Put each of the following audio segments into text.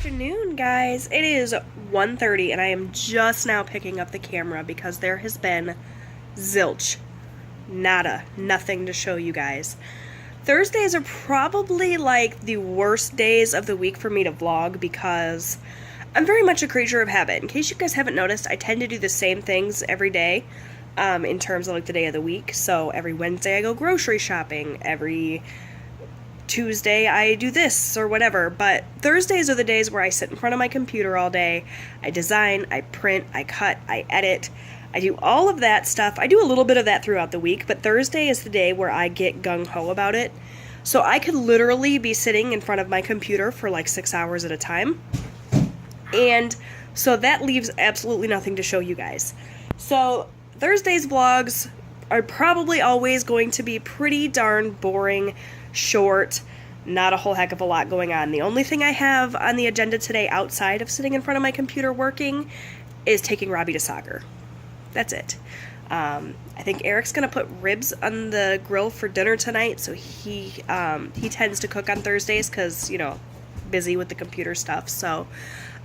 Afternoon, guys. It is 1:30 and I am just now picking up the camera because there has been zilch. Nada. Nothing to show you guys. Thursdays are probably like the worst days of the week for me to vlog because I'm very much a creature of habit. In case you guys haven't noticed, I tend to do the same things every day in terms of like the day of the week. So every Wednesday I go grocery shopping. Every Tuesday I do this or whatever, but Thursdays are the days where I sit in front of my computer all day. I design, I print, I cut, I edit. I do all of that stuff. I do a little bit of that throughout the week, but Thursday is the day where I get gung-ho about it. So I could literally be sitting in front of my computer for like 6 hours at a time. And so that leaves absolutely nothing to show you guys. So Thursday's vlogs are probably always going to be pretty darn boring, short, not a whole heck of a lot going on. The only thing I have on the agenda today outside of sitting in front of my computer working is taking Robbie to soccer. That's it. I think Eric's gonna put ribs on the grill for dinner tonight, so he tends to cook on Thursdays because, you know, busy with the computer stuff. So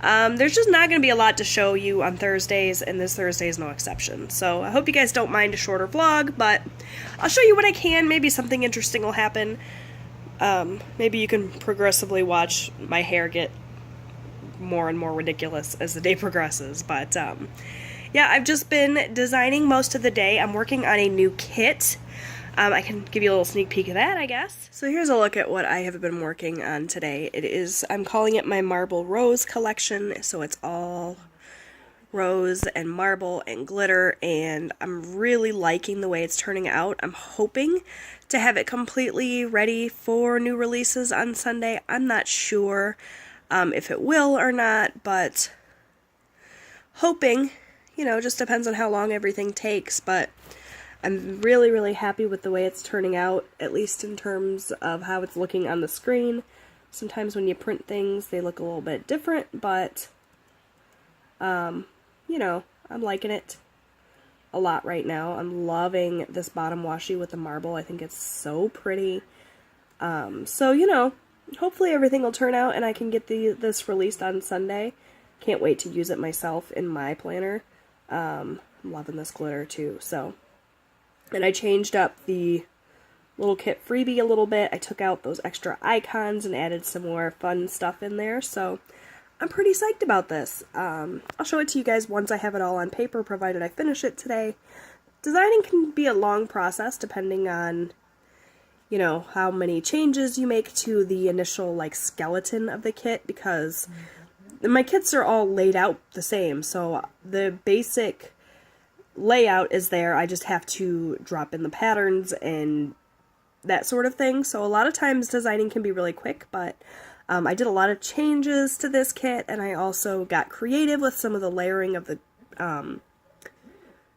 there's just not gonna be a lot to show you on Thursdays, and this Thursday is no exception. So I hope you guys don't mind a shorter vlog, but I'll show you what I can. Maybe something interesting will happen. Maybe you can progressively watch my hair get more and more ridiculous as the day progresses, but yeah, I've just been designing most of the day. I'm working on a new kit. I can give you a little sneak peek of that, I guess. So here's a look at what I have been working on today. I'm calling it my Marble Rose collection, so it's all rose and marble and glitter, and I'm really liking the way it's turning out. I'm hoping to have it completely ready for new releases on Sunday. I'm not sure if it will or not, but hoping. You know, just depends on how long everything takes, but I'm really, really happy with the way it's turning out, at least in terms of how it's looking on the screen. Sometimes when you print things, they look a little bit different, but, you know, I'm liking it a lot right now. I'm loving this bottom washi with the marble. I think it's so pretty. So, you know, hopefully everything will turn out and I can get this released on Sunday. Can't wait to use it myself in my planner. I'm loving this glitter too, so. And I changed up the little kit freebie a little bit. I took out those extra icons and added some more fun stuff in there, so I'm pretty psyched about this. I'll show it to you guys once I have it all on paper, provided I finish it today. Designing can be a long process depending on, you know, how many changes you make to the initial, like, skeleton of the kit, because my kits are all laid out the same, so the basic layout is there. I just have to drop in the patterns and that sort of thing. So a lot of times designing can be really quick, but I did a lot of changes to this kit, and I also got creative with some of the layering of the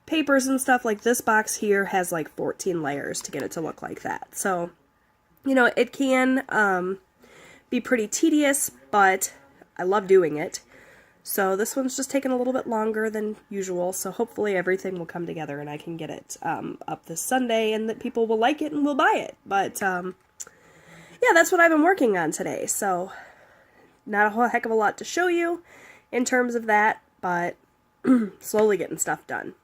papers and stuff. Like this box here has like 14 layers to get it to look like that. So, you know, it can be pretty tedious, but I love doing it. So this one's just taking a little bit longer than usual, so hopefully everything will come together and I can get it up this Sunday and that people will like it and will buy it. But yeah, that's what I've been working on today. So not a whole heck of a lot to show you in terms of that, but slowly getting stuff done.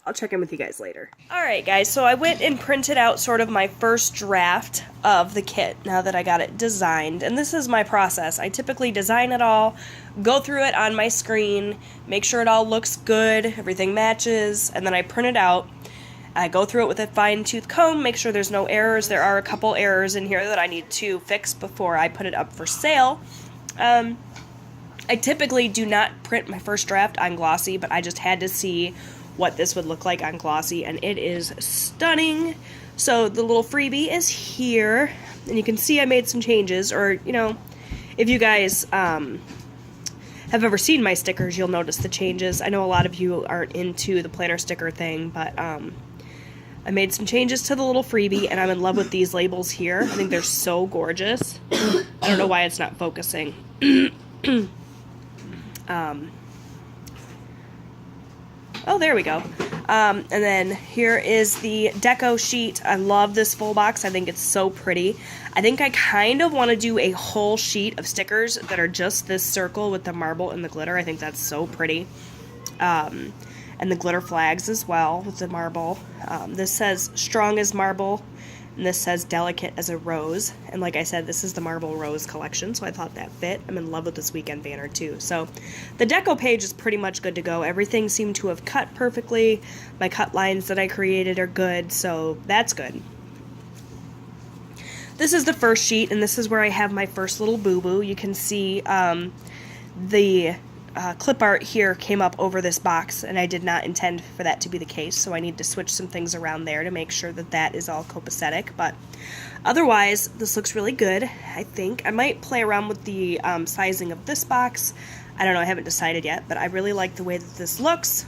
I'll check in with you guys later. Alright guys, so I went and printed out sort of my first draft of the kit now that I got it designed. And this is my process. I typically design it all, go through it on my screen, make sure it all looks good, everything matches, and then I print it out. I go through it with a fine-tooth comb, make sure there's no errors. There are a couple errors in here that I need to fix before I put it up for sale. I typically do not print my first draft on glossy, but I just had to see what this would look like on glossy, and it is stunning. So the little freebie is here, and you can see I made some changes, or, you know, if you guys have ever seen my stickers, you'll notice the changes. I know a lot of you aren't into the planner sticker thing, but I made some changes to the little freebie, and I'm in love with these labels here. I think they're so gorgeous. I don't know why it's not focusing. Oh, there we go. And then here is the deco sheet. I love this full box. I think it's so pretty. I think I kind of want to do a whole sheet of stickers that are just this circle with the marble and the glitter. I think that's so pretty. And the glitter flags as well with the marble. This says strong as marble, and this says delicate as a rose. And like I said, this is the marble rose collection, so I thought that fit. I'm in love with this weekend banner too. So the deco page is pretty much good to go. Everything seemed to have cut perfectly. My cut lines that I created are good, so that's good. This is the first sheet, and this is where I have my first little boo-boo. You can see the clip art here came up over this box, and I did not intend for that to be the case, so I need to switch some things around there to make sure that that is all copacetic. But otherwise, this looks really good, I think. I might play around with the sizing of this box. I don't know, I haven't decided yet, but I really like the way that this looks.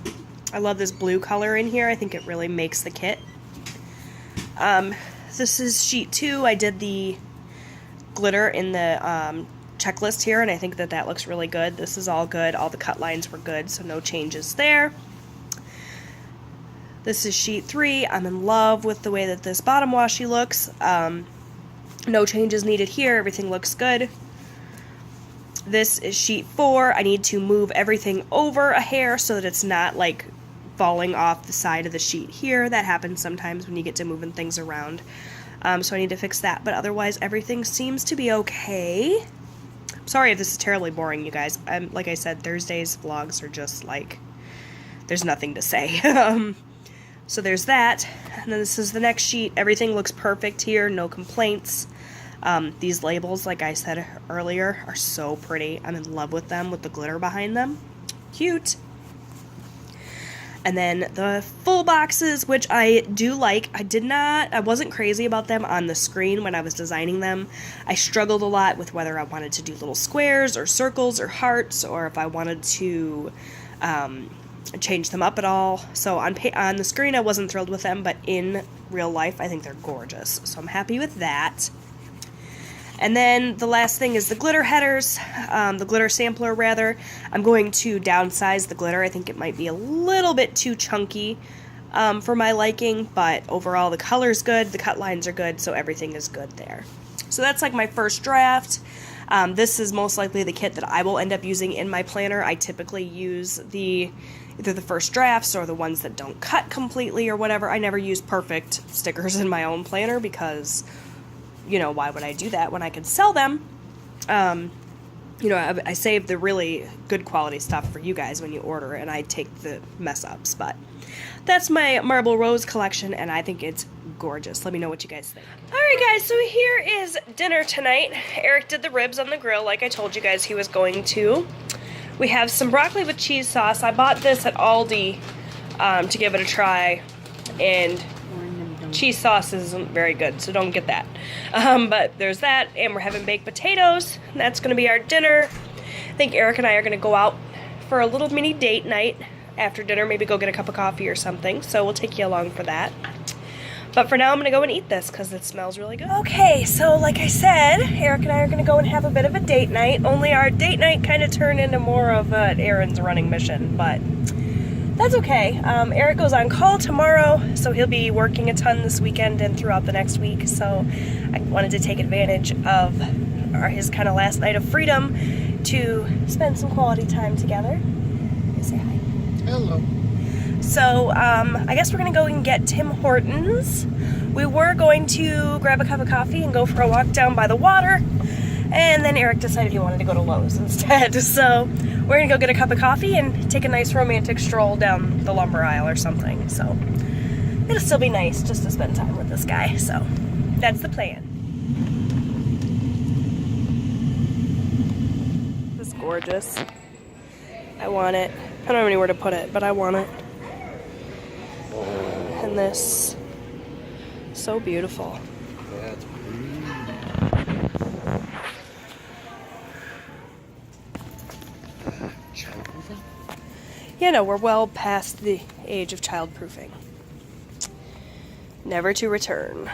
I love this blue color in here. I think it really makes the kit. This is sheet 2. I did the glitter in the checklist here, and I think that that looks really good. This is all good. All the cut lines were good, so no changes there. This is sheet 3. I'm in love with the way that this bottom washi looks. No changes needed here. Everything looks good. This is sheet 4. I need to move everything over a hair so that it's not like falling off the side of the sheet here. That happens sometimes when you get to moving things around. So I need to fix that, but otherwise everything seems to be okay. Sorry if this is terribly boring, you guys. Like I said, Thursdays vlogs are just like, there's nothing to say. So there's that. And then this is the next sheet. Everything looks perfect here, no complaints. These labels, like I said earlier, are so pretty. I'm in love with them, with the glitter behind them. Cute. And then the full boxes, which I do like. I wasn't crazy about them on the screen when I was designing them. I struggled a lot with whether I wanted to do little squares or circles or hearts, or if I wanted to change them up at all. So on the screen I wasn't thrilled with them, but in real life I think they're gorgeous. So I'm happy with that. And then the last thing is the glitter headers, the glitter sampler rather. I'm going to downsize the glitter. I think it might be a little bit too chunky for my liking, but overall the color's good, the cut lines are good, so everything is good there. So that's like my first draft. This is most likely the kit that I will end up using in my planner. I typically use either the first drafts or the ones that don't cut completely or whatever. I never use perfect stickers in my own planner because, you know, why would I do that when I could sell them? You know, I save the really good quality stuff for you guys when you order, and I take the mess ups. But that's my Marble Rose collection, and I think it's gorgeous. Let me know what you guys think. Alright guys, so here is dinner tonight. Eric did the ribs on the grill like I told you guys he was going to. We have some broccoli with cheese sauce. I bought this at Aldi to give it a try, and cheese sauce isn't very good, so don't get that. But there's that, and we're having baked potatoes. That's going to be our dinner. I think Eric and I are going to go out for a little mini date night after dinner, maybe go get a cup of coffee or something, so we'll take you along for that. But for now, I'm going to go and eat this because it smells really good. Okay, so like I said, Eric and I are going to go and have a bit of a date night, only our date night kind of turned into more of an errands running mission, but that's okay. Eric goes on call tomorrow, so he'll be working a ton this weekend and throughout the next week, so I wanted to take advantage of his kind of last night of freedom to spend some quality time together. Say hi. Hello. So, I guess we're going to go and get Tim Hortons. We were going to grab a cup of coffee and go for a walk down by the water, and then Eric decided he wanted to go to Lowe's instead. So, we're going to go get a cup of coffee and take a nice romantic stroll down the lumber aisle or something. So, it'll still be nice just to spend time with this guy. So, that's the plan. This is gorgeous. I want it. I don't have anywhere to put it, but I want it. And this, so beautiful. Yeah, it's childproofing? Yeah, no, we're well past the age of childproofing. Never to return.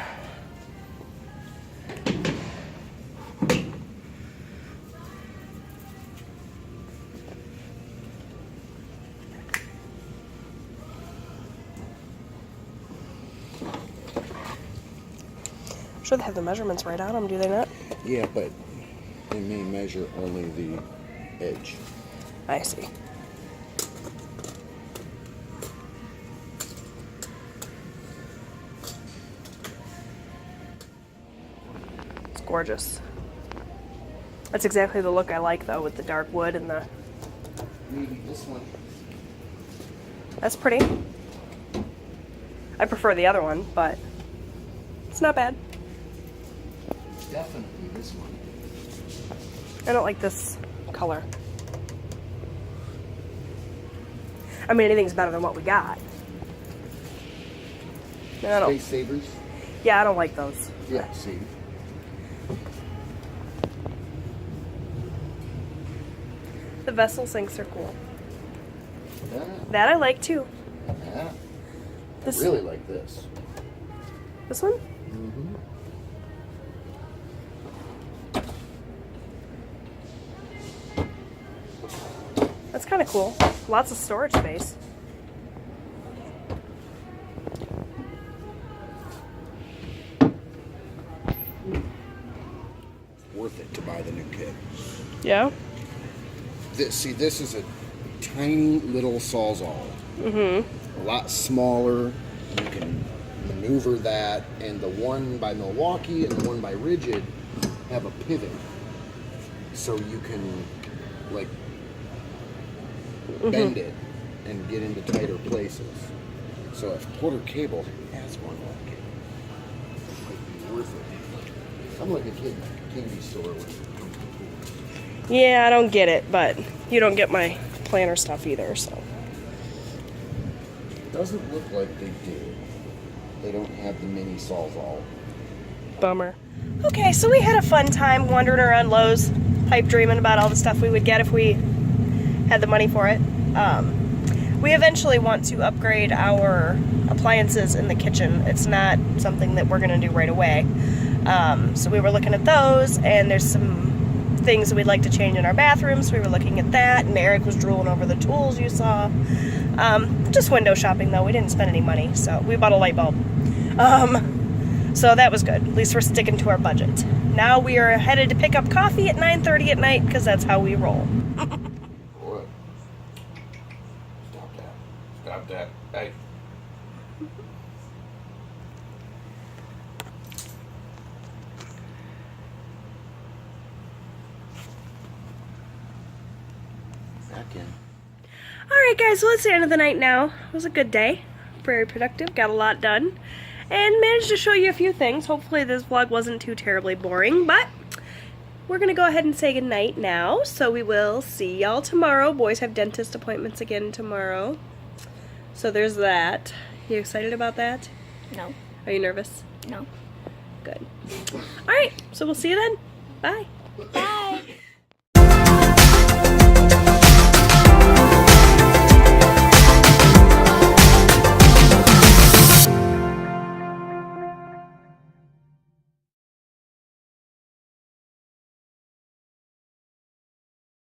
sure they have the measurements right on them, do they not? Yeah, but they may measure only the edge. I see. It's gorgeous. That's exactly the look I like, though, with the dark wood and the... Maybe this one. That's pretty. I prefer the other one, but it's not bad. Definitely this one. I don't like this color. I mean, anything's better than what we got. I don't. Space Savers? Yeah, I don't like those. Yeah, see. The vessel sinks are cool. Yeah. That I like too. Yeah. This, I really like this. This one? Mm-hmm. That's kind of cool. Lots of storage space. Worth it to buy the new kit. Yeah? This is a tiny little Sawzall. Mm-hmm. A lot smaller. You can maneuver that, and the one by Milwaukee and the one by Rigid have a pivot, so you can like bend it and get into tighter places. So if Porter Cable has one like it, it might be worth it. I'm like a kid in a candy store when it comes to tools. Yeah, I don't get it, but you don't get my planner stuff either, so. Doesn't look like they do. They don't have the mini Sawzall. Bummer. Okay, so we had a fun time wandering around Lowe's, pipe dreaming about all the stuff we would get if we had the money for it. We eventually want to upgrade our appliances in the kitchen. It's not something that we're going to do right away. So we were looking at those, and there's some things that we'd like to change in our bathrooms. So we were looking at that, and Eric was drooling over the tools you saw. Just window shopping, though. We didn't spend any money, so we bought a light bulb. So that was good. At least we're sticking to our budget. Now we are headed to pick up coffee at 9:30 at night, because that's how we roll. What? Stop that. Stop that. Hey. Back in. Alright guys, well it's the end of the night now. It was a good day. Very productive, got a lot done. And managed to show you a few things. Hopefully this vlog wasn't too terribly boring, but we're going to go ahead and say goodnight now. So we will see y'all tomorrow. Boys have dentist appointments again tomorrow. So there's that. You excited about that? No. Are you nervous? No. Good. Alright, so we'll see you then. Bye. Bye.